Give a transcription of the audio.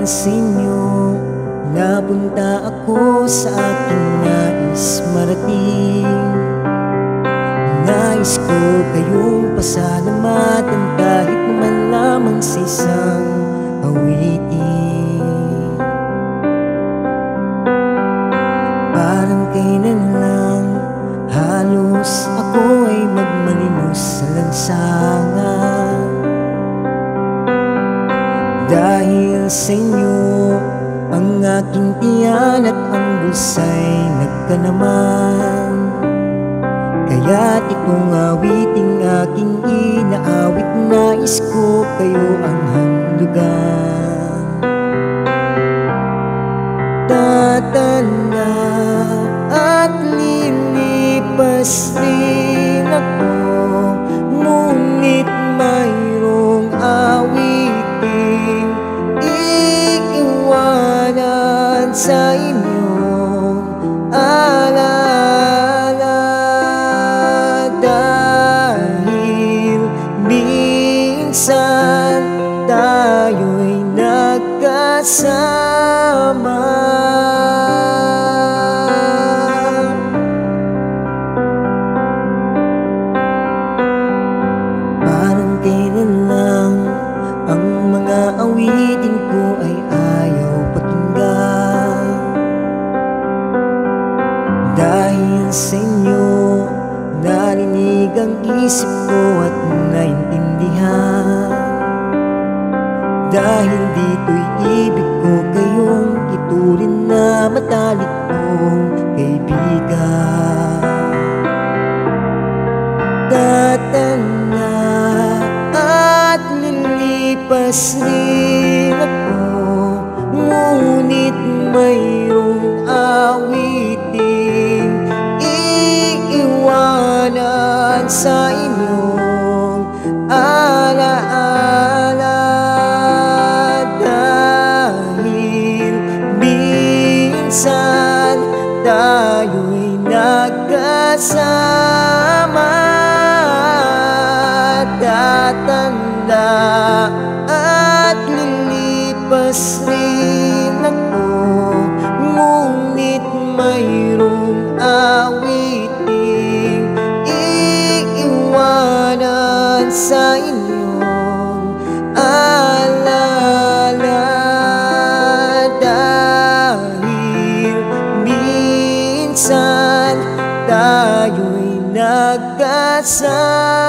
sa inyo, napunta ako sa aking nais marating. Nais ko kayong pasalamatan kahit man lamang sa isang awitin. Parang kailan lang halos ako ay magmalimos sa lansangan. Dahil sa inyo, ang aking tiyan at ang bulsa'y nagkanaman. Kaya't itong awiting aking inaawit, nais ko kayo ang handlugan. Tatanda at lilipas rin ako, ngunit mayroong awiting iiwanan sa inyong alaala. Dahil minsan tayo'y nagkasama. Parang kailan lang ang mga awitin ko ay ayaw pakinggan. Dahil sa inyo, narinig ang isip ko at naintindihan. Dahil dito'y ibig ko kayong ituring na matalik kong kaibigan. Tatanda at lilipas rin ako, ngunit mayroong awiting iiwanan sa inyong alaala. Dahil minsan tayo'y nagkasama. Tatanda at lilipas rin ako, ngunit mayroong awiting iiwanan sa inyong alaala. Dahil minsan tayo'y nagkasama.